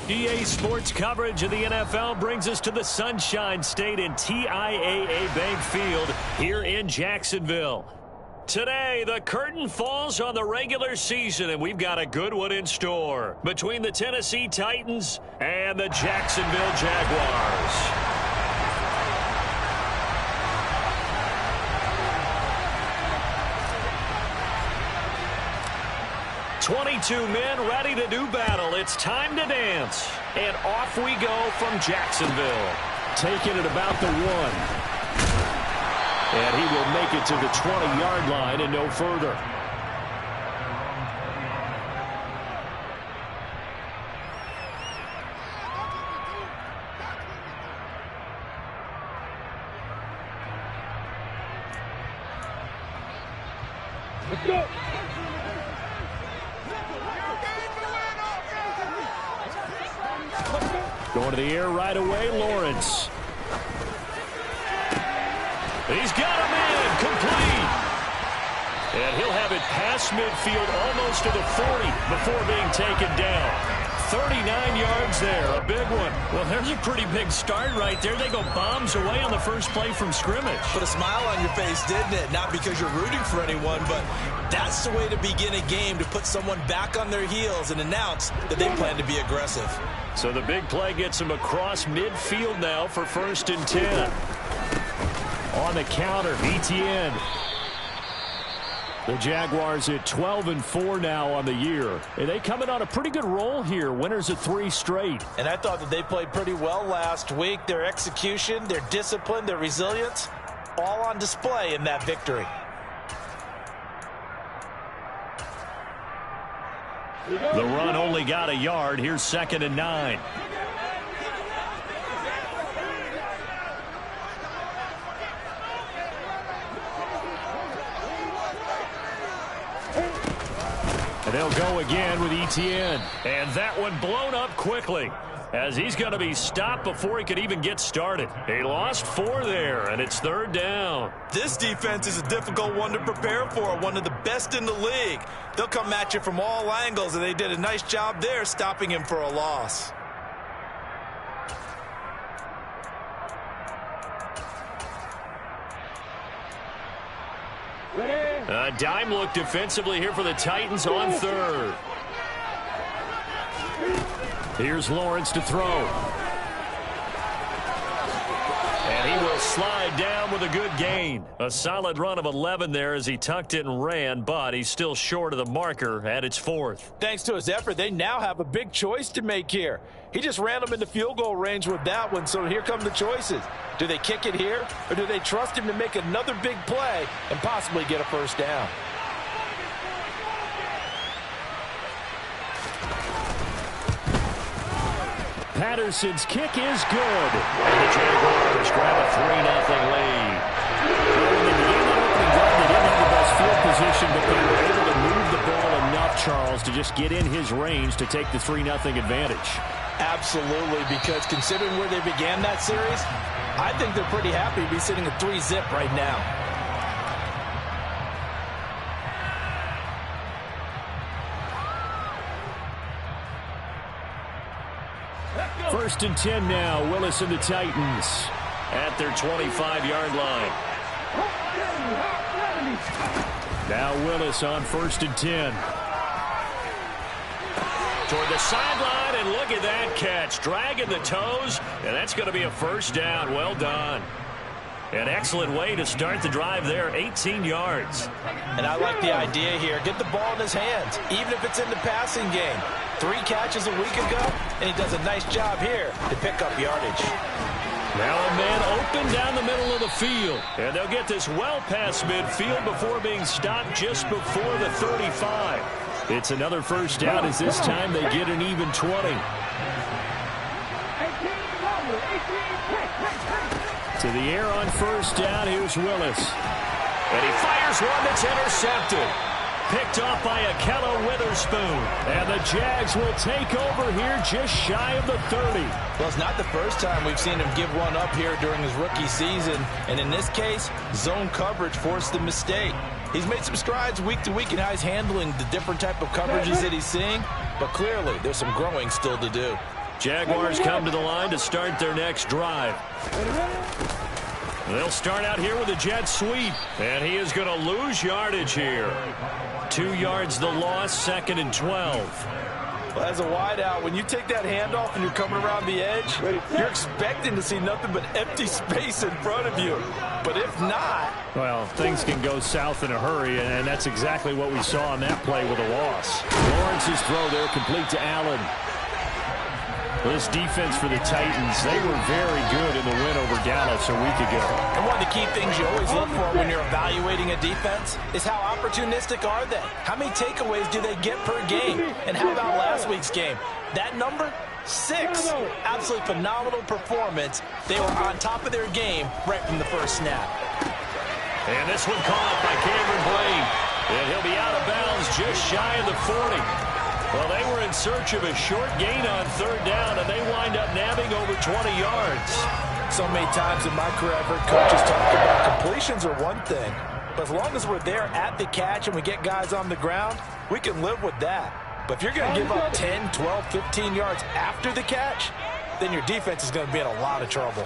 EA Sports coverage of the NFL brings us to the Sunshine State in TIAA Bank Field here in Jacksonville. Today, the curtain falls on the regular season, and we've got a good one in store between the Tennessee Titans and the Jacksonville Jaguars. 22 men ready to do battle. It's time to dance. And off we go from Jacksonville. Taking it about the 1. And he will make it to the 20-yard line and no further. Let's go. Going to the air right away, Lawrence. He's got him in, complete. And he'll have it past midfield almost to the 40 before being taken down. 39 yards there, a big one. Well, there's a pretty big start right there. They go bombs away on the first play from scrimmage. Put a smile on your face, didn't it? Not because you're rooting for anyone, but that's the way to begin a game, to put someone back on their heels and announce that they plan to be aggressive. So the big play gets him across midfield now for 1st and 10. On the counter, ETN. The Jaguars at 12-4 now on the year. And they coming on a pretty good roll here. Winners of 3 straight. And I thought that they played pretty well last week. Their execution, their discipline, their resilience, all on display in that victory. The run only got a yard. Here's 2nd and 9. And they'll go again with ETN. And that one blown up quickly, as he's going to be stopped before he could even get started. He lost 4 there, and it's 3rd down. This defense is a difficult one to prepare for, one of the best in the league. They'll come at you from all angles, and they did a nice job there stopping him for a loss. A dime look defensively here for the Titans on 3rd. Here's Lawrence to throw. And he will slide down with a good gain. A solid run of 11 there as he tucked it and ran, but he's still short of the marker at its 4th. Thanks to his effort, they now have a big choice to make here. He just ran them into field goal range with that one, so here come the choices. Do they kick it here, or do they trust him to make another big play and possibly get a 1st down? Patterson's kick is good. And the Jaguars grab a 3-0 lead. Well, when they began that opening drive, they didn't have the best field position, but they were able to move the ball enough, Charles, to just get in his range to take the 3-0 advantage. Absolutely, because considering where they began that series, I think they're pretty happy to be sitting at 3-zip right now. First and 10 now, Willis and the Titans at their 25-yard line. Now Willis on 1st and 10. Toward the sideline, and look at that catch. Dragging the toes, and that's going to be a 1st down. Well done. An excellent way to start the drive there, 18 yards. And I like the idea here. Get the ball in his hands, even if it's in the passing game. 3 catches a week ago, and he does a nice job here to pick up yardage. Now a man open down the middle of the field. And they'll get this well past midfield before being stopped just before the 35. It's another 1st down as this time they get an even 20. To the air on 1st down, here's Willis. And he fires one that's intercepted. Picked off by Akello Witherspoon. And the Jags will take over here just shy of the 30. Well, it's not the first time we've seen him give one up here during his rookie season. And in this case, zone coverage forced the mistake. He's made some strides week to week in how he's handling the different type of coverages that he's seeing. But clearly, there's some growing still to do. Jaguars come to the line to start their next drive. They'll start out here with a jet sweep, and he is going to lose yardage here. 2 yards the loss, 2nd and 12. Well, as a wideout, when you take that handoff and you're coming around the edge, you're expecting to see nothing but empty space in front of you. But if not... Well, things can go south in a hurry, and that's exactly what we saw on that play with a loss. Lawrence's throw there complete to Allen. This defense for the Titans, they were very good in the win over Dallas a week ago. And one of the key things you always look for when you're evaluating a defense is how opportunistic are they? How many takeaways do they get per game? And how about last week's game? That number? 6. Absolutely phenomenal performance. They were on top of their game right from the first snap. And this one caught by Cameron Blaine. And he'll be out of bounds just shy of the 40. Well, they were in search of a short gain on 3rd down, and they wind up nabbing over 20 yards. So many times in my career, I've heard coaches talk about completions are one thing. But as long as we're there at the catch and we get guys on the ground, we can live with that. But if you're going to give up 10, 12, 15 yards after the catch, then your defense is going to be in a lot of trouble.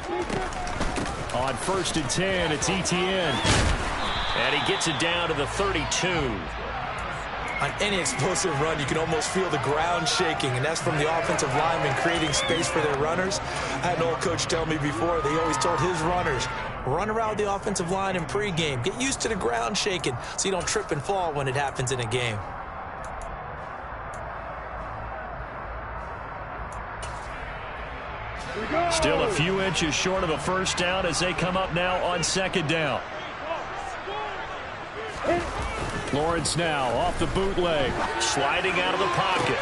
On 1st and 10, it's Etienne. And he gets it down to the 32. On any explosive run, you can almost feel the ground shaking, and that's from the offensive linemen creating space for their runners. I had an old coach tell me before, they always told his runners, run around the offensive line in pregame. Get used to the ground shaking so you don't trip and fall when it happens in a game. Still a few inches short of a 1st down as they come up now on 2nd down. Lawrence now off the bootleg, sliding out of the pocket.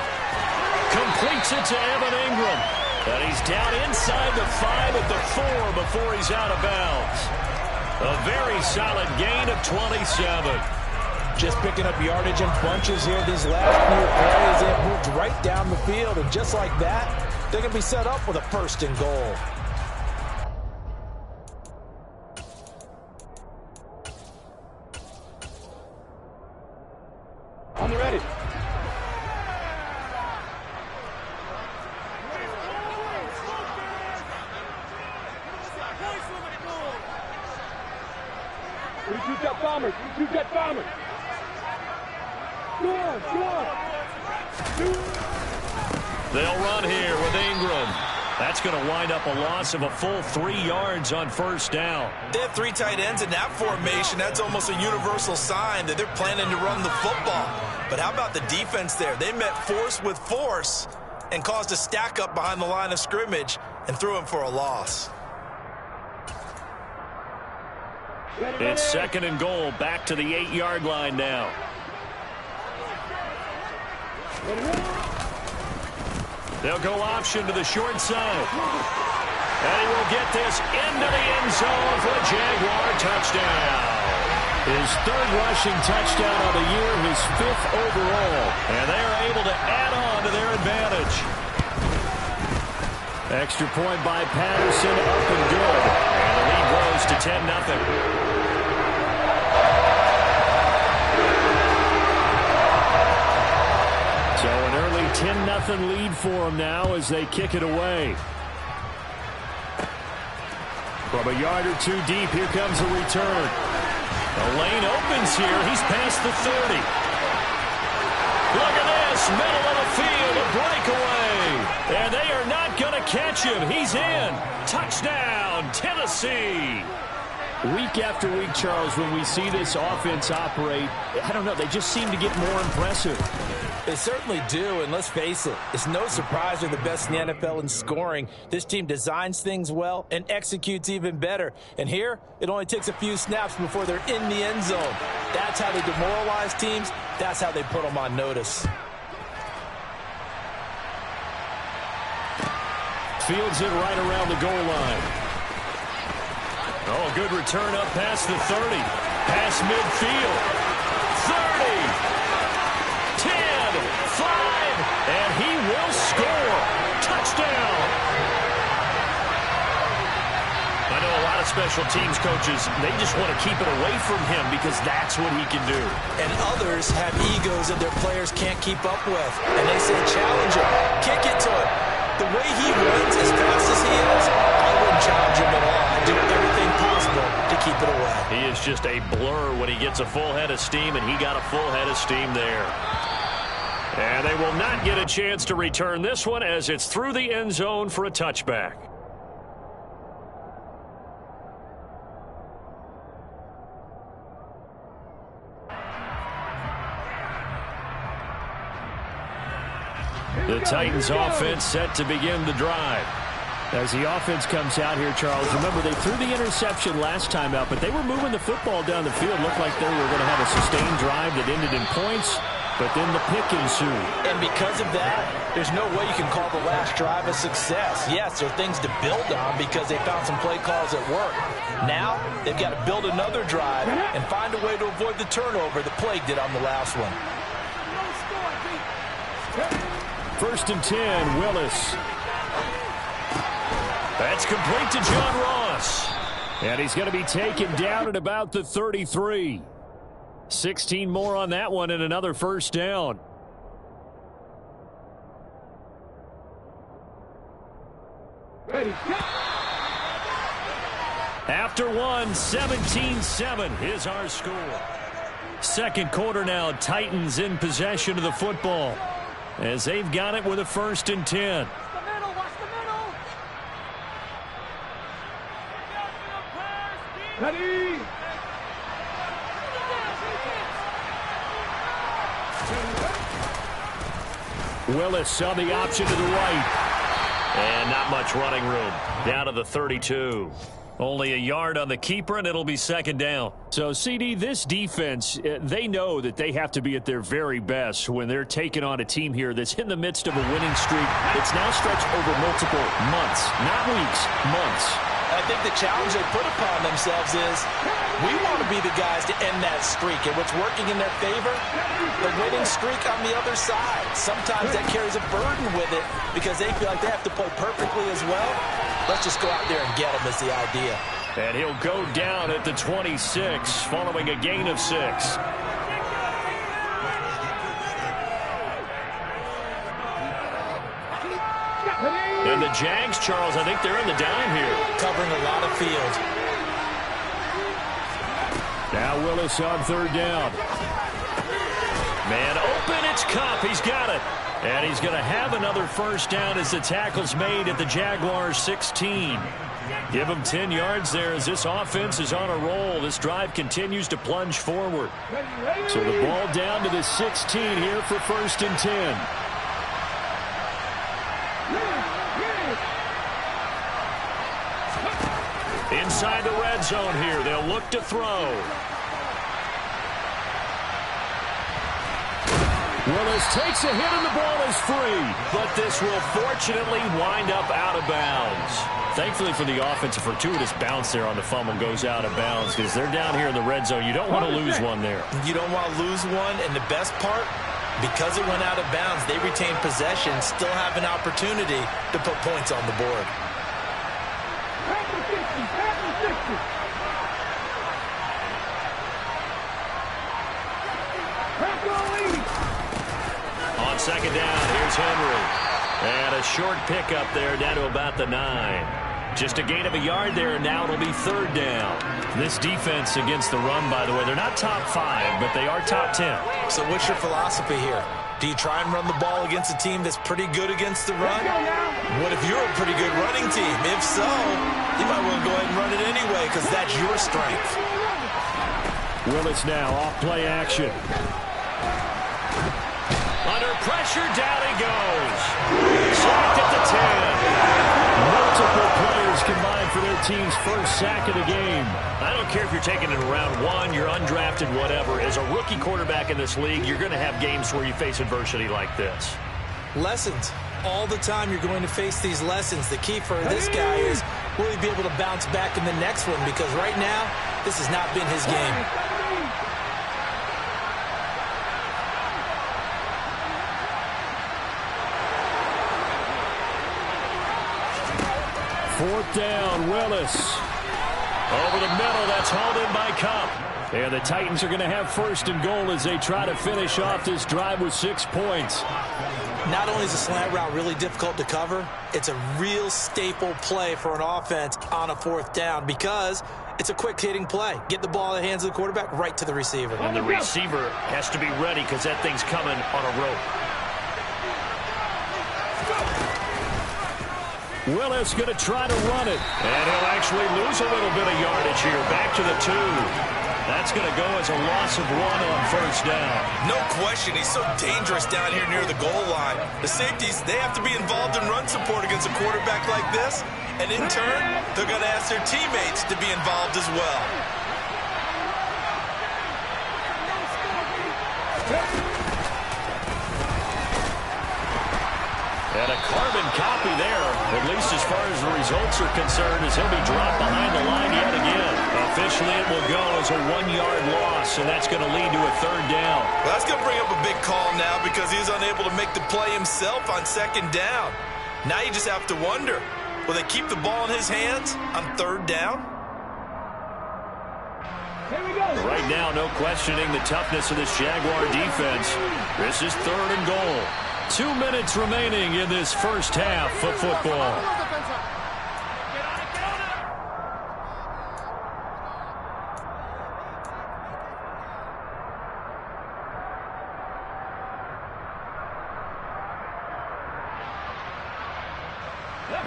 Completes it to Evan Ingram. And he's down inside the 5 at the 4 before he's out of bounds. A very solid gain of 27. Just picking up yardage in bunches here these last few plays. They have moved right down the field, and just like that, they're going to be set up with a 1st and goal. On the ready. You've got bombers. You've got bombers. They'll run here with Ingram. That's going to wind up a loss of a full 3 yards on 1st down. They have 3 tight ends in that formation. That's almost a universal sign that they're planning to run the football. But how about the defense there? They met force with force and caused a stack up behind the line of scrimmage and threw him for a loss. It's 2nd and goal, back to the 8-yard line now. They'll go option to the short side. And he will get this into the end zone for a Jaguar touchdown. His 3rd rushing touchdown of the year, his 5th overall. And they are able to add on to their advantage. Extra point by Patterson, up and good. And the lead grows to 10-0. So an early 10-0 lead for them now as they kick it away. From a yard or 2 deep, here comes a return. The lane opens here. He's past the 30. Look at this. Middle of the field, a breakaway. And they are not going to catch him. He's in. Touchdown, Tennessee. Week after week, Charles, when we see this offense operate, I don't know, they just seem to get more impressive. They certainly do, and let's face it, it's no surprise they're the best in the NFL in scoring. This team designs things well and executes even better. And here, it only takes a few snaps before they're in the end zone. That's how they demoralize teams. That's how they put them on notice. Fields it right around the goal line. Oh, good return up past the 30. Past midfield. 30. 10, 5, and he will score. Touchdown. I know a lot of special teams coaches, they just want to keep it away from him because that's what he can do. And others have egos that their players can't keep up with. And they say, challenge him, kick it to him. the way he runs as fast as he is, I wouldn't challenge him at all. I'd do everything possible to keep it away. He is just a blur when he gets a full head of steam, and he got a full head of steam there. And they will not get a chance to return this one as it's through the end zone for a touchback. The Titans offense set to begin the drive. As the offense comes out here, Charles, remember they threw the interception last time out, but they were moving the football down the field. Looked like they were going to have a sustained drive that ended in points, but then the pick ensued. And because of that, there's no way you can call the last drive a success. Yes, there are things to build on because they found some play calls that work. Now, they've got to build another drive and find a way to avoid the turnover the plague did on the last one. 1st and 10, Willis. That's complete to John Ross. And he's going to be taken down at about the 33. 16 more on that one and another first down. After one, 17-7 is our score. Second quarter now, Titans in possession of the football as they've got it with a 1st and 10. Ready. Willis on the option to the right. And not much running room. Down to the 32. Only a yard on the keeper, and it'll be 2nd down. So, CD, this defense, they know that they have to be at their very best when they're taking on a team here that's in the midst of a winning streak. It's now stretched over multiple months, not weeks, months. I think the challenge they put upon themselves is we want to be the guys to end that streak. And what's working in their favor? The winning streak on the other side. Sometimes that carries a burden with it because they feel like they have to play perfectly as well. Let's just go out there and get them is the idea. And he'll go down at the 26 following a gain of 6. And the Jags, Charles, I think they're in the dime here. Covering a lot of field. Now Willis on 3rd down. Man open, it's Cup. He's got it. And he's going to have another first down as the tackle's made at the Jaguars' 16. Give him 10 yards there as this offense is on a roll. This drive continues to plunge forward. So the ball down to the 16 here for 1st and 10. Inside the red zone here. They'll look to throw. Willis takes a hit and the ball is free. But this will fortunately wind up out of bounds. Thankfully for the offense, a fortuitous bounce there on the fumble goes out of bounds because they're down here in the red zone. You don't want to lose one there. You don't want to lose one, and the best part, because it went out of bounds, they retain possession, still have an opportunity to put points on the board. On 2nd down, here's Henry. And a short pickup there down to about the 9. Just a gain of a yard there, and now it'll be 3rd down. This defense against the run, by the way, they're not top 5, but they are top 10. So what's your philosophy here? Do you try and run the ball against a team that's pretty good against the run? What if you're a pretty good running team? If so, you might want to go ahead and run it anyway because that's your strength. Willis now off play action. Under pressure, down he goes. Sacked at the 10. Multiple players combined for their team's first sack of the game. I don't care if you're taking it in round 1, you're undrafted, whatever. As a rookie quarterback in this league, you're going to have games where you face adversity like this. Lessons. All the time you're going to face these lessons. The key for this guy is will he be able to bounce back in the next one? Because right now, this has not been his game. Fourth down, Willis. Over the middle, that's hauled in by Cup. And the Titans are going to have 1st and goal as they try to finish off this drive with 6 points. Not only is a slant route really difficult to cover, it's a real staple play for an offense on a 4th down because it's a quick-hitting play. Get the ball in the hands of the quarterback right to the receiver. And the receiver has to be ready because that thing's coming on a rope. Willis going to try to run it. And he'll actually lose a little bit of yardage here. Back to the 2. That's going to go as a loss of 1 on 1st down. No question, he's so dangerous down here near the goal line. The safeties, they have to be involved in run support against a quarterback like this. And in turn, they're going to ask their teammates to be involved as well. And a carbon copy there, at least as far as the results are concerned, as he'll be dropped behind the line yet again. Officially, it will go as a 1-yard loss, and that's going to lead to a 3rd down. Well, that's going to bring up a big call now because he's unable to make the play himself on 2nd down. Now you just have to wonder, will they keep the ball in his hands on 3rd down? Here we go. Right now, no questioning the toughness of this Jaguar defense. This is 3rd and goal. 2 minutes remaining in this first half of football.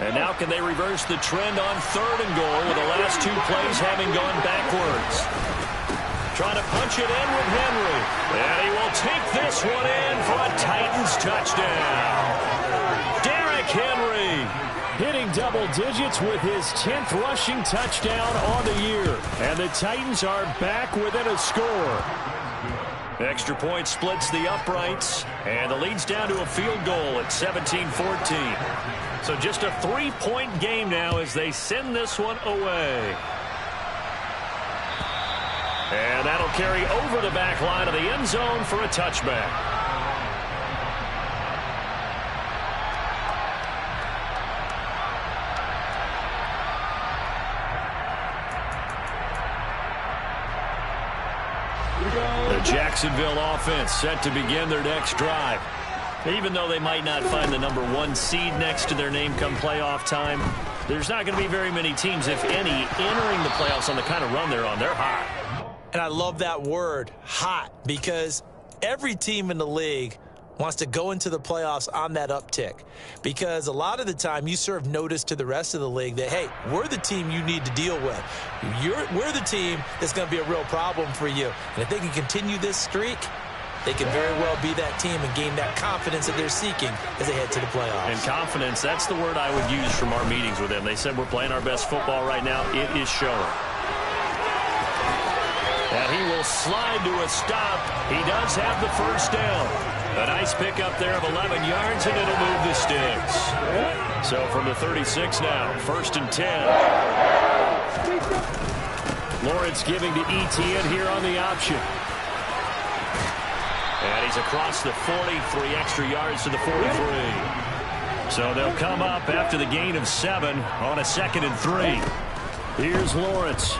And now can they reverse the trend on 3rd and goal with the last 2 plays having gone backwards? Trying to punch it in with Henry. And he will take this one in for a Titans touchdown. Derrick Henry hitting double digits with his 10th rushing touchdown on the year. And the Titans are back within a score. Extra point splits the uprights. And the lead's down to a field goal at 17-14. So just a 3-point game now as they send this one away. And that'll carry over the back line of the end zone for a touchback. The Jacksonville offense set to begin their next drive. Even though they might not find the number 1 seed next to their name come playoff time, there's not going to be very many teams, if any, entering the playoffs on the kind of run they're on. They're hot. And I love that word, hot, because every team in the league wants to go into the playoffs on that uptick. Because a lot of the time you serve notice to the rest of the league that, hey, we're the team you need to deal with. We're the team that's going to be a real problem for you. And if they can continue this streak, they can very well be that team and gain that confidence that they're seeking as they head to the playoffs. And confidence, that's the word I would use from our meetings with them. They said we're playing our best football right now. It is showing. And he will slide to a stop. He does have the 1st down. A nice pickup there of 11 yards, and it'll move the sticks. So from the 36 now, 1st and 10. Lawrence giving to Etienne here on the option. And he's across the 40, 3 extra yards to the 43. So they'll come up after the gain of 7 on a 2nd and 3. Here's Lawrence.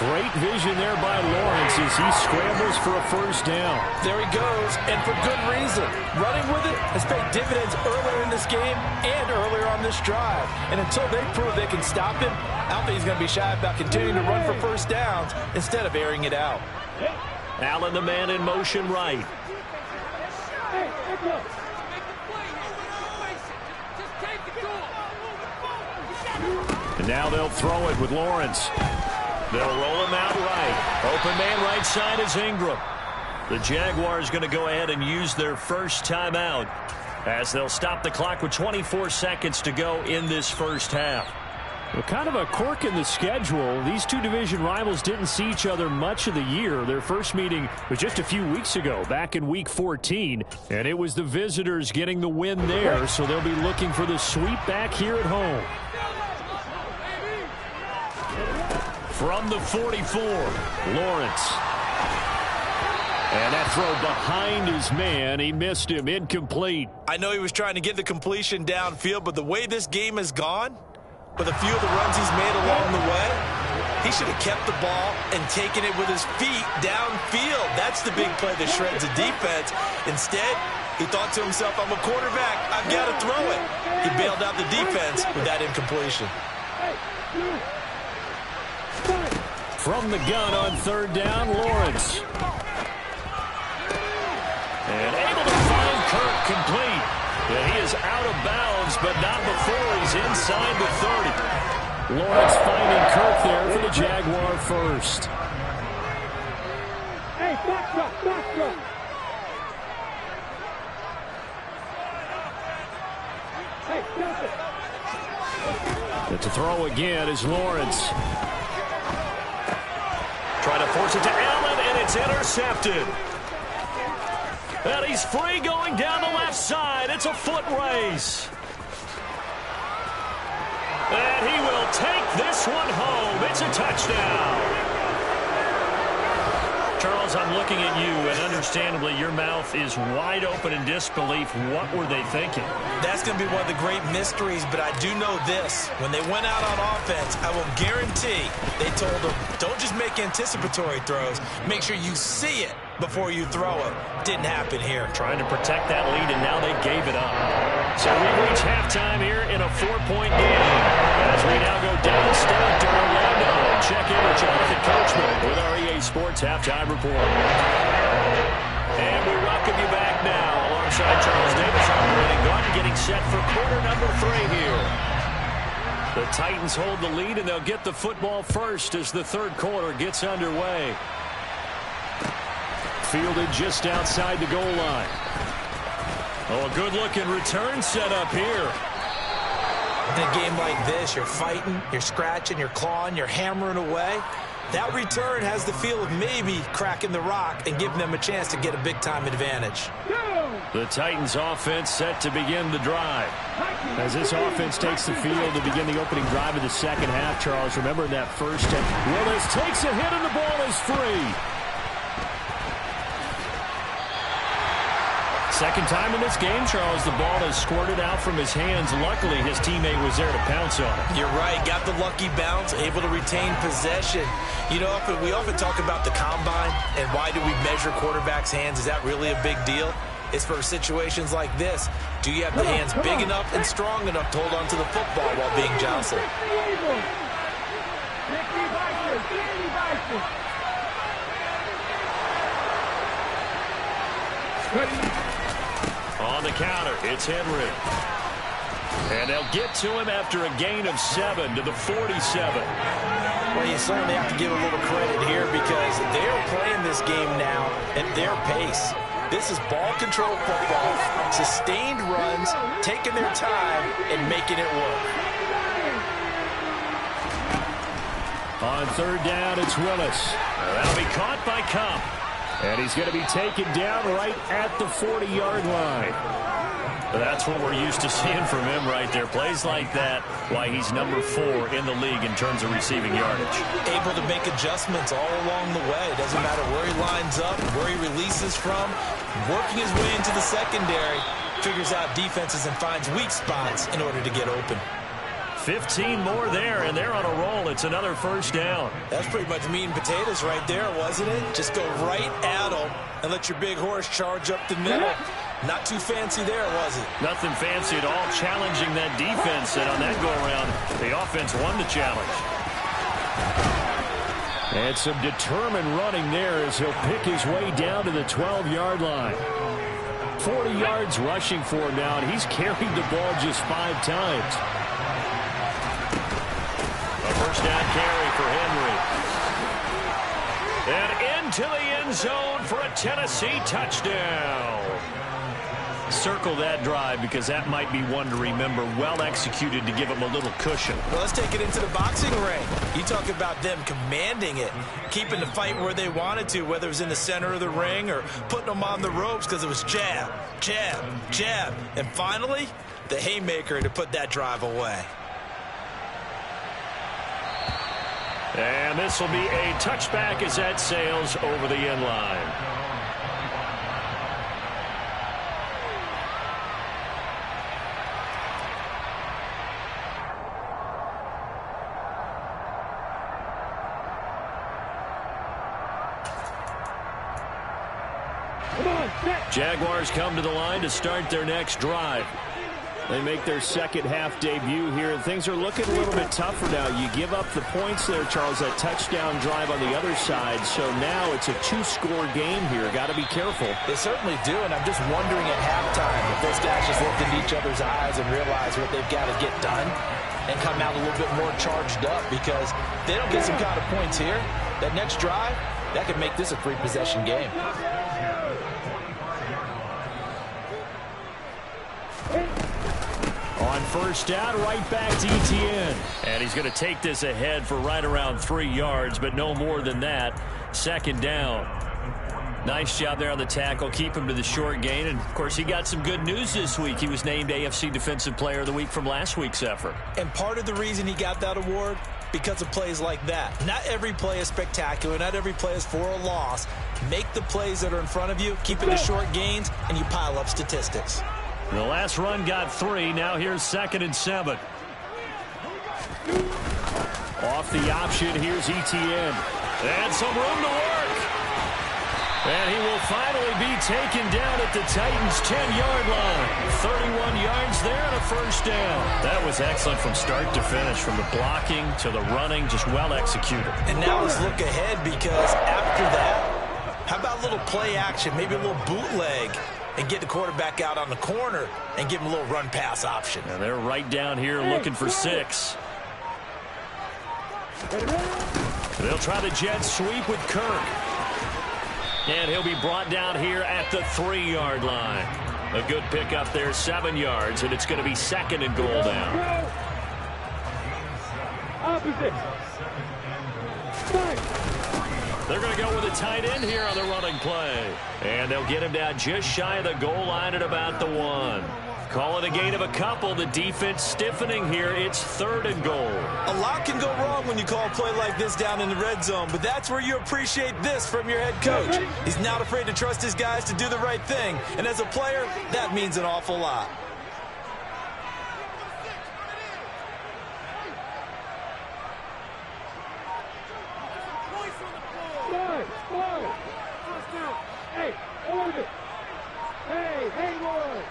Great vision there by Lawrence as he scrambles for a 1st down. There he goes, and for good reason. Running with it has paid dividends earlier in this game and earlier on this drive. And until they prove they can stop him, I don't think he's going to be shy about continuing to run for 1st downs instead of airing it out. Allen, the man in motion right. And now they'll throw it with Lawrence. They'll roll him out right. Open man right side is Ingram. The Jaguars going to go ahead and use their first timeout as they'll stop the clock with 24 seconds to go in this first half. Well, kind of a quirk in the schedule. These two division rivals didn't see each other much of the year. Their first meeting was just a few weeks ago, back in Week 14. And it was the visitors getting the win there, so they'll be looking for the sweep back here at home. From the 44, Lawrence. And that throw behind his man. He missed him. Incomplete. I know he was trying to get the completion downfield, but the way this game has gone, with a few of the runs he's made along the way, He should have kept the ball and taken it with his feet downfield. That's the big play that shreds the defense. Instead, he thought to himself, I'm a quarterback. I've got to throw it. He bailed out the defense with that incompletion. From the gun on third down, Lawrence. And able to find Kirk complete. And he is out of bounds, but not before he's inside the 30. Lawrence finding Kirk there for the Jaguar first. Hey, box up, box up. Hey, stop it. But to throw again is Lawrence. Trying to force it to Allen, and it's intercepted. And he's free going down the left side. It's a foot race. And he will take this one home. It's a touchdown. Charles, I'm looking at you, and understandably, your mouth is wide open in disbelief. What were they thinking? That's going to be one of the great mysteries, but I do know this. When they went out on offense, I will guarantee they told them, don't just make anticipatory throws. Make sure you see it before you throw it. Didn't happen here. Trying to protect that lead, and now they gave it up. So we reach halftime here in a 4-point game. As we now go downstairs to Orlando and check in with Jonathan Coachman with our EA Sports Halftime Report. And we welcome you back now alongside Charles Davis, operating guard, getting set for quarter number 3 here. The Titans hold the lead, and they'll get the football first as the third quarter gets underway. Fielded just outside the goal line. Oh, a good-looking return set up here. In a game like this, you're fighting, you're scratching, you're clawing, you're hammering away. That return has the feel of maybe cracking the rock and giving them a chance to get a big-time advantage. The Titans offense set to begin the drive. As this offense takes the field to begin the opening drive of the second half, Charles, remember that first time. Willis takes a hit and the ball is free. Second time in this game, Charles, the ball has squirted out from his hands. Luckily, his teammate was there to pounce on it. You're right. Got the lucky bounce, able to retain possession. You know, we often talk about the combine and why do we measure quarterbacks' hands? Is that really a big deal? It's for situations like this. Do you have the hands big enough and strong enough to hold on to the football while being jostled? On the counter, it's Henry. And they'll get to him after a gain of 7 to the 47. Well, you certainly have to give a little credit here because they're playing this game now at their pace. This is ball control football, sustained runs, taking their time, and making it work. On third down, it's Willis. That'll be caught by Cup. And he's going to be taken down right at the 40-yard line. That's what we're used to seeing from him right there. Plays like that, why he's number 4 in the league in terms of receiving yardage. Able to make adjustments all along the way. Doesn't matter where he lines up, where he releases from. Working his way into the secondary, figures out defenses and finds weak spots in order to get open. 15 more there, and they're on a roll. It's another first down. That's pretty much meat and potatoes right there, wasn't it? Just go right at them and let your big horse charge up the middle. Not too fancy there, was it? Nothing fancy at all, challenging that defense. And on that go-around, the offense won the challenge. And some determined running there as he'll pick his way down to the 12-yard line. 40 yards rushing for him now, and he's carried the ball just 5 times. First down carry for Henry. And into the end zone for a Tennessee touchdown. Circle that drive because that might be one to remember. Well executed to give them a little cushion. Well, let's take it into the boxing ring. You talk about them commanding it, keeping the fight where they wanted to, whether it was in the center of the ring or putting them on the ropes because it was jab, jab, jab. And finally, the haymaker to put that drive away. And this will be a touchback as that sails over the end line. Come on, set. Jaguars come to the line to start their next drive. They make their second half debut here, and things are looking a little bit tougher now. You give up the points there, Charles, that touchdown drive on the other side. So now it's a two-score game here. Got to be careful. They certainly do, and I'm just wondering at halftime if those guys just looked into each other's eyes and realized what they've got to get done and come out a little bit more charged up, because if they don't get some kind of points here, that next drive, that could make this a three-possession game. On first down, right back to Etienne. And he's going to take this ahead for right around 3 yards, but no more than that. Second down. Nice job there on the tackle. Keep him to the short gain. And, of course, he got some good news this week. He was named AFC Defensive Player of the Week from last week's effort. And part of the reason he got that award, because of plays like that. Not every play is spectacular. Not every play is for a loss. Make the plays that are in front of you, keep it to short gains, and you pile up statistics. The last run got 3. Now here's 2nd and 7. Off the option, here's Etienne. And some room to work. And he will finally be taken down at the Titans' 10-yard line. 31 yards there and a first down. That was excellent from start to finish, from the blocking to the running, just well executed. And now let's look ahead, because after that, how about a little play action, maybe a little bootleg, and get the quarterback out on the corner and give him a little run-pass option. And they're right down here looking for 6. They'll try the jet sweep with Kirk. And he'll be brought down here at the 3-yard line. A good pickup there, 7 yards, and it's going to be 2nd and goal now. Opposite. Back. They're going to go with a tight end here on the running play. And they'll get him down just shy of the goal line at about the 1. Call it a gain of a couple. The defense stiffening here. It's 3rd and goal. A lot can go wrong when you call a play like this down in the red zone, but that's where you appreciate this from your head coach. He's not afraid to trust his guys to do the right thing, and as a player, that means an awful lot. Hey, hold it. Hey, hang on.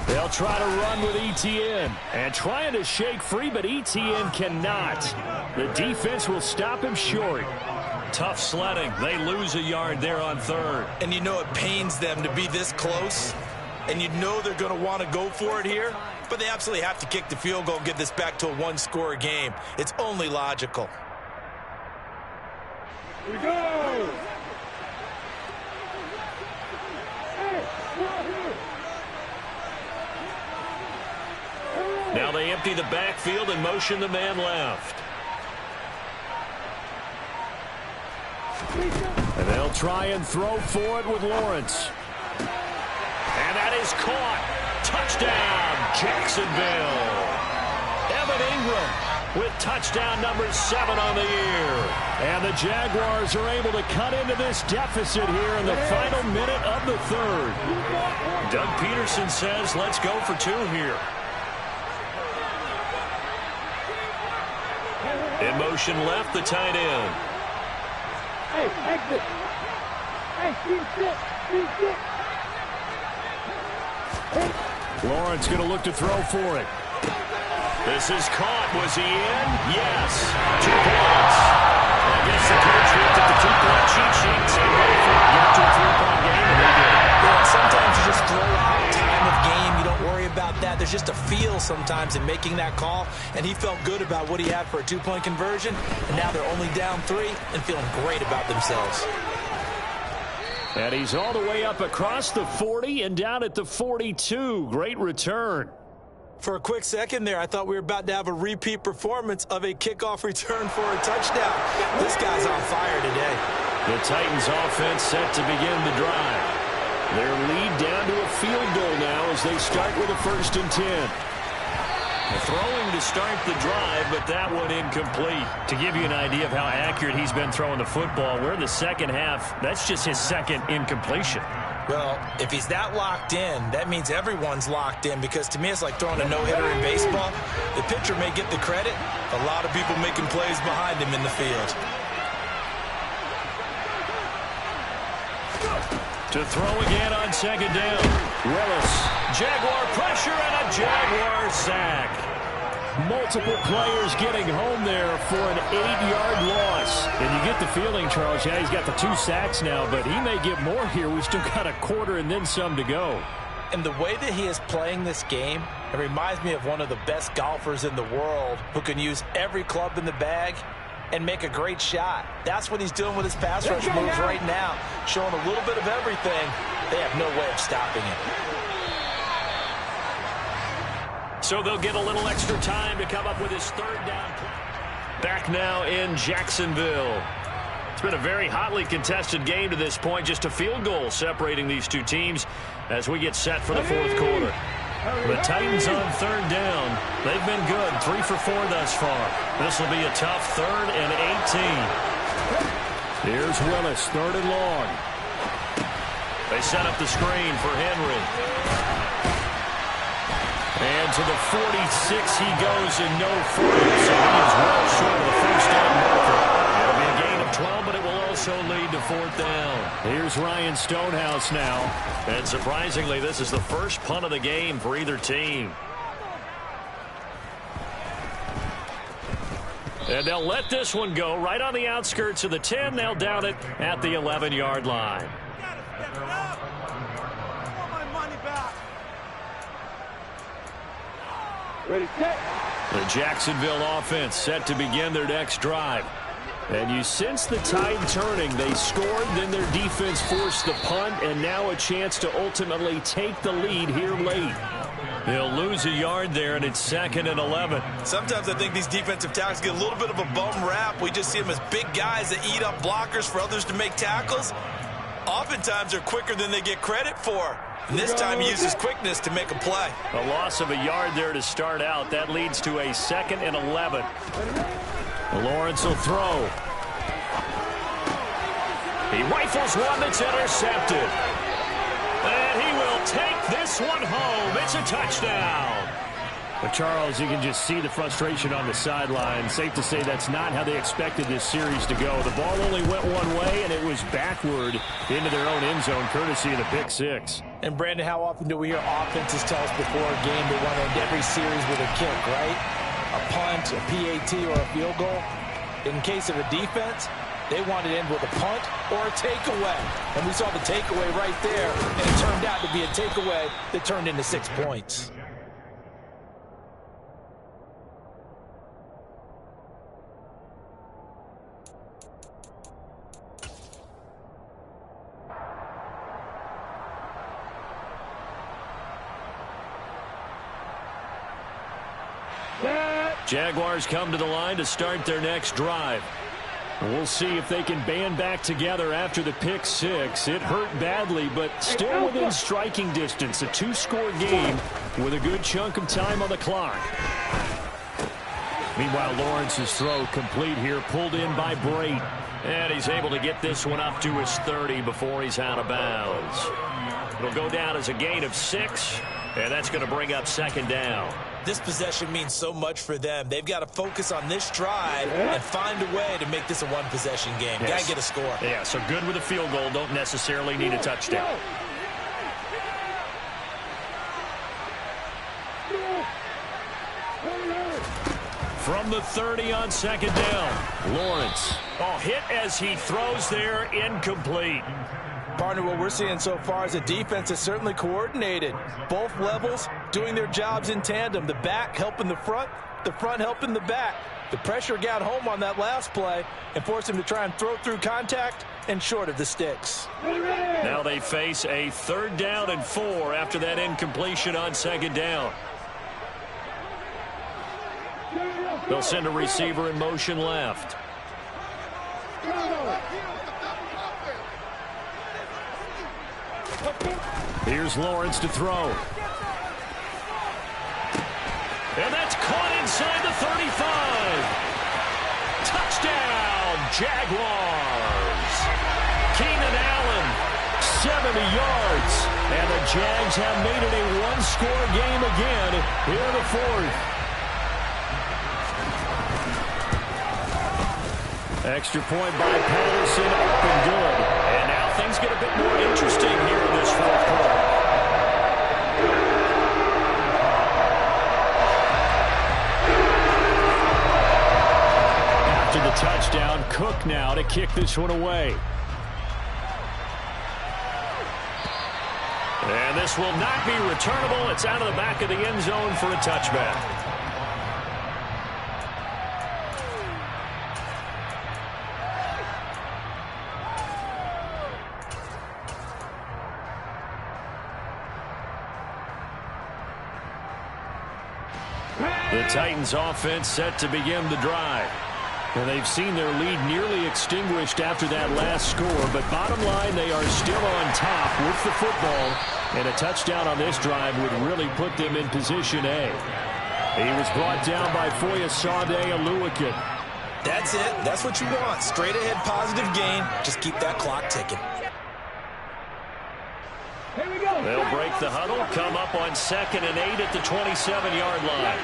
They'll try to run with Etienne. And trying to shake free, but Etienne cannot. The defense will stop him short. Tough sledding. They lose a yard there on 3rd. And you know it pains them to be this close, and you know they're going to want to go for it here, but they absolutely have to kick the field goal and get this back to a one-score game. It's only logical. Here we go. Now they empty the backfield and motion the man left. And they'll try and throw for it with Lawrence. And that is caught. Touchdown, Jacksonville. Evan Ingram with touchdown number 7 on the year. And the Jaguars are able to cut into this deficit here in the final minute of the 3rd. Doug Peterson says, let's go for 2 here. In motion left, the tight end. Hey, exit. Hey, sit. Lawrence going to look to throw for it. This is caught. Was he in? Yes. 2 points. I guess the coach looked at the 2-point cheat sheet and said, go for it. Get to a 3-point game, and they did. Yeah, sometimes you just throw out time of game. You don't worry about that. There's just a feel sometimes in making that call, and he felt good about what he had for a 2-point conversion, and now they're only down 3 and feeling great about themselves. And he's all the way up across the 40 and down at the 42. Great return. For a quick second there, I thought we were about to have a repeat performance of a kickoff return for a touchdown. This guy's on fire today. The Titans offense set to begin the drive. Their lead down to a field goal now as they start with a 1st and 10. Throwing to start the drive, but that one incomplete. To give you an idea of how accurate he's been throwing the football, we're in the second half. That's just his 2nd incompletion. Well, if he's that locked in, that means everyone's locked in, because to me it's like throwing a no-hitter in baseball. The pitcher may get the credit. A lot of people making plays behind him in the field. To throw again on second down. Willis. Jaguar pressure and a Jaguar sack. Multiple players getting home there for an 8-yard loss. And you get the feeling, Charles, yeah, he's got the 2 sacks now, but he may get more here. We've still got a quarter and then some to go. And the way that he is playing this game, it reminds me of one of the best golfers in the world who can use every club in the bag and make a great shot. That's what he's doing with his pass rush moves right now, showing a little bit of everything. They have no way of stopping him. So they'll get a little extra time to come up with his 3rd down play. Back now in Jacksonville. It's been a very hotly contested game to this point. Just a field goal separating these two teams as we get set for the 4th quarter. The Titans on 3rd down. They've been good, 3 for 4 thus far. This will be a tough 3rd and 18. Here's Willis, 3rd and long. They set up the screen for Henry. And to the 46 he goes in no further. So he is well short of the 1st down marker. It'll be a gain of 12, but it will also lead to 4th down. Here's Ryan Stonehouse now. And surprisingly, this is the first punt of the game for either team. And they'll let this one go right on the outskirts of the 10. They'll down it at the 11-yard line. Ready, set. The Jacksonville offense set to begin their next drive. And you sense the tide turning. They scored, then their defense forced the punt, and now a chance to ultimately take the lead here late. They'll lose a yard there, and it's 2nd and 11. Sometimes I think these defensive tackles get a little bit of a bum rap. We just see them as big guys that eat up blockers for others to make tackles. Oftentimes they're quicker than they get credit for. And this time he uses quickness to make a play. A loss of a yard there to start out. That leads to a 2nd and 11. Lawrence will throw. He rifles one that's intercepted. And he will take this one home. It's a touchdown. But Charles, you can just see the frustration on the sideline. Safe to say that's not how they expected this series to go. The ball only went one way, and it was backward into their own end zone, courtesy of the pick 6. And, Brandon, how often do we hear offenses tell us before a game they want to end every series with a kick, right? A punt, a PAT, or a field goal. In case of a defense, they want to end with a punt or a takeaway. And we saw the takeaway right there, and it turned out to be a takeaway that turned into 6 points. Jaguars come to the line to start their next drive. We'll see if they can band back together after the pick 6. It hurt badly, but still within striking distance. A 2-score game with a good chunk of time on the clock. Meanwhile, Lawrence's throw complete here, pulled in by Brate. And he's able to get this one up to his 30 before he's out of bounds. It'll go down as a gain of 6, and that's going to bring up 2nd down. This possession means so much for them. They've got to focus on this drive and find a way to make this a one-possession game. Yes. Got to get a score. Yeah, so good with a field goal. Don't necessarily need a touchdown. From the 30 on 2nd down, Lawrence. Oh, hit as he throws there, incomplete. Partner, what we're seeing so far is a defense that's certainly coordinated. Both levels doing their jobs in tandem. The back helping the front helping the back. The pressure got home on that last play and forced him to try and throw through contact and short of the sticks. Now they face a 3rd down and 4 after that incompletion on 2nd down. They'll send a receiver in motion left. Here's Lawrence to throw. And that's caught inside the 35. Touchdown, Jaguars. Keenan Allen, 70 yards. And the Jags have made it a 1-score game again here in the 4th. Extra point by Patterson, up and good. And now things get a bit more interesting here in this fourth quarter. After the touchdown, Cook now to kick this one away. And this will not be returnable. It's out of the back of the end zone for a touchback. The Titans offense set to begin the drive. And they've seen their lead nearly extinguished after that last score, but bottom line, they are still on top with the football, and a touchdown on this drive would really put them in position A. He was brought down by Foyesade Oluwakin. That's it. That's what you want. Straight ahead positive gain. Just keep that clock ticking. Here we go. They'll break the huddle, come up on 2nd and 8 at the 27-yard line.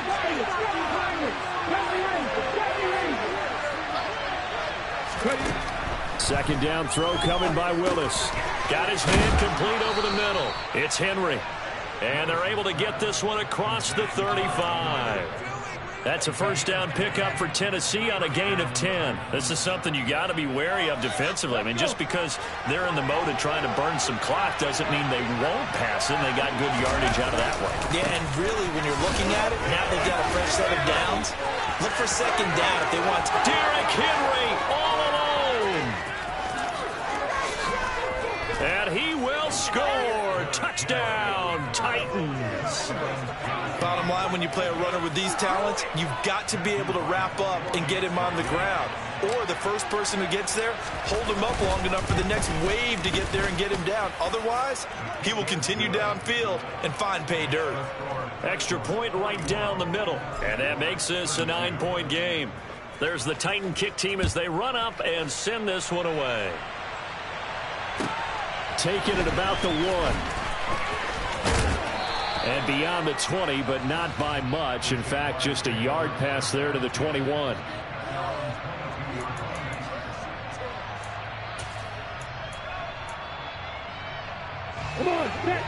Second down throw coming by Willis. Got his man complete over the middle. It's Henry. And they're able to get this one across the 35. That's a first down pickup for Tennessee on a gain of 10. This is something you got to be wary of defensively. I mean, just because they're in the mode of trying to burn some clock doesn't mean they won't pass it. They got good yardage out of that way. Yeah, and really, when you're looking at it, now they've got a fresh set of downs. Look for second down if they want to. Derrick Henry all alone. And he will score. Touchdown, Titans. Bottom line, when you play a runner with these talents, you've got to be able to wrap up and get him on the ground. Or the first person who gets there, hold him up long enough for the next wave to get there and get him down. Otherwise, he will continue downfield and find pay dirt. Extra point right down the middle. And that makes this a 9-point game. There's the Titan kick team as they run up and send this one away. Taking it about the 1. And beyond the 20, but not by much. In fact, just a yard pass there to the 21.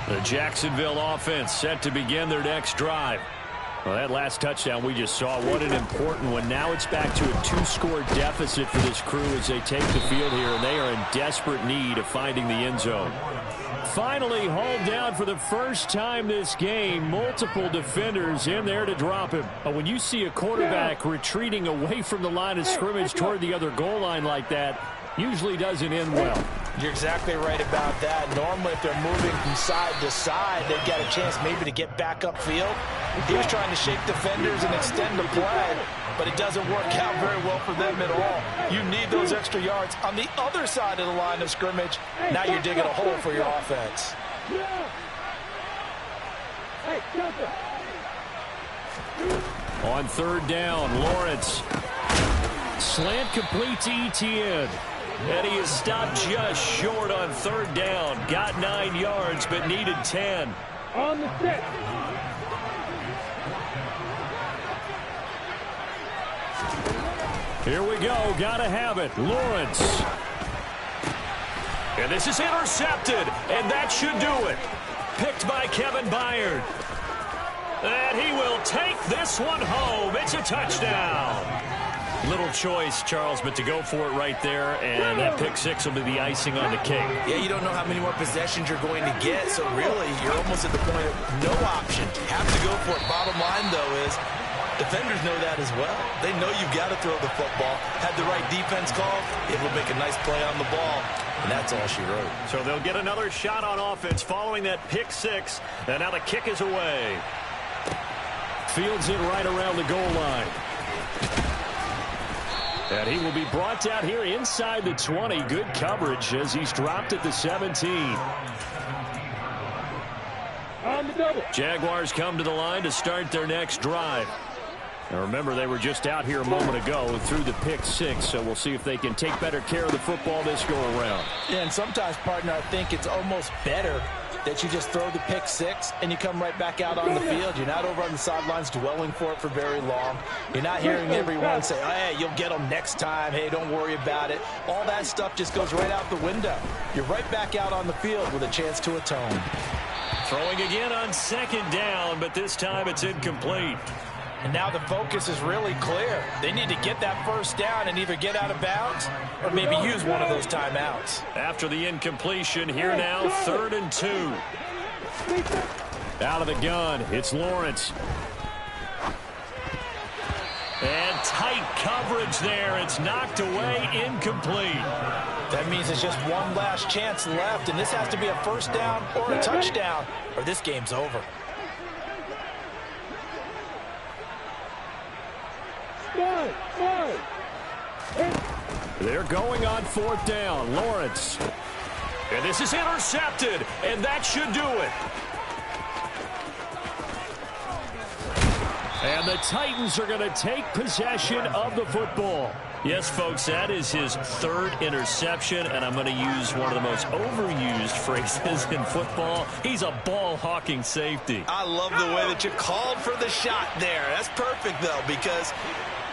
The Jacksonville offense set to begin their next drive. Well, that last touchdown we just saw, what an important one. Now it's back to a 2-score deficit for this crew as they take the field here, and they are in desperate need of finding the end zone. Finally hauled down for the first time this game. Multiple defenders in there to drop him. But when you see a quarterback retreating away from the line of scrimmage toward the other goal line like that, usually doesn't end well. You're exactly right about that. Normally, if they're moving from side to side, they've got a chance maybe to get back upfield. He was trying to shake defenders and extend the play, but it doesn't work out very well for them at all. You need those extra yards on the other side of the line of scrimmage. Now you're digging a hole for your offense. On third down, Lawrence. Slant complete to Etienne. And he is stopped just short on third down. Got 9 yards, but needed 10. On the set. Here we go. Gotta have it. Lawrence. And this is intercepted. And that should do it. Picked by Kevin Byard. And he will take this one home. It's a touchdown. Little choice, Charles, but to go for it right there, and that pick six will be the icing on the cake. Yeah, you don't know how many more possessions you're going to get, so really, you're almost at the point of no option. Have to go for it. Bottom line, though, is defenders know that as well. They know you've got to throw the football. Had the right defense call, it will make a nice play on the ball, and that's all she wrote. So they'll get another shot on offense following that pick six, and now the kick is away. Fields it right around the goal line. And he will be brought down here inside the 20. Good coverage as he's dropped at the 17. On the double. Jaguars come to the line to start their next drive. Now remember, they were just out here a moment ago through the pick six, so we'll see if they can take better care of the football this go around. Yeah, and sometimes, partner, I think it's almost better that you just throw the pick six and you come right back out on the field. You're not over on the sidelines dwelling for it for very long. You're not hearing everyone say, oh, hey, you'll get them next time. Hey, don't worry about it. All that stuff just goes right out the window. You're right back out on the field with a chance to atone. Throwing again on second down, but this time it's incomplete. And now the focus is really clear. They need to get that first down and either get out of bounds or maybe use one of those timeouts. After the incompletion, here now, 3rd and 2. Out of the gun, it's Lawrence. And tight coverage there. It's knocked away, incomplete. That means it's just one last chance left, and this has to be a first down or a touchdown, or this game's over. They're going on 4th down. Lawrence. And this is intercepted, and that should do it. And the Titans are going to take possession of the football. Yes, folks, that is his 3rd interception, and I'm going to use one of the most overused phrases in football. He's a ball-hawking safety. I love the way that you called for the shot there. That's perfect, though, because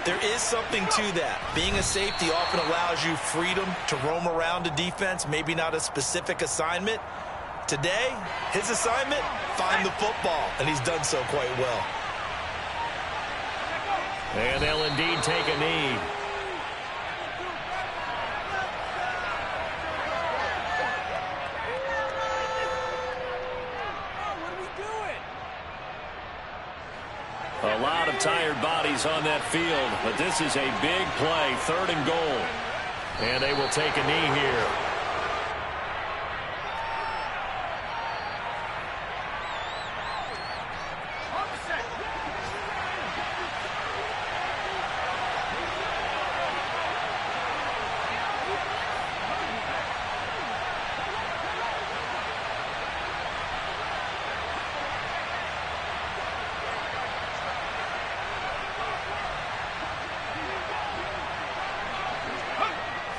there is something to that. Being a safety often allows you freedom to roam around a defense, maybe not a specific assignment. Today, his assignment, find the football, and he's done so quite well. And they'll indeed take a knee. A lot of tired bodies on that field, but this is a big play, 3rd and goal. And they will take a knee here.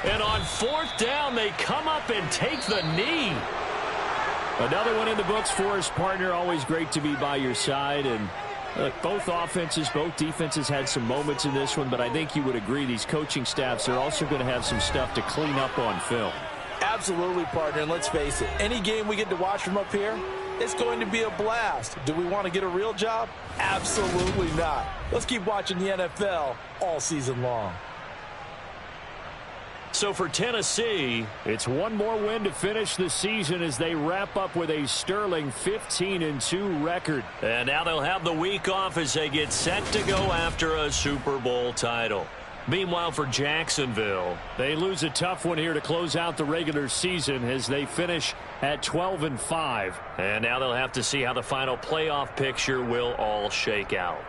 And on 4th down, they come up and take the knee. Another one in the books for his partner. Always great to be by your side. And look, both offenses, both defenses had some moments in this one, but I think you would agree these coaching staffs are also going to have some stuff to clean up on film. Absolutely, partner, and let's face it, any game we get to watch from up here, it's going to be a blast. Do we want to get a real job? Absolutely not. Let's keep watching the NFL all season long. So for Tennessee, it's one more win to finish the season as they wrap up with a sterling 15-2 record. And now they'll have the week off as they get set to go after a Super Bowl title. Meanwhile, for Jacksonville, they lose a tough one here to close out the regular season as they finish at 12-5. And now they'll have to see how the final playoff picture will all shake out.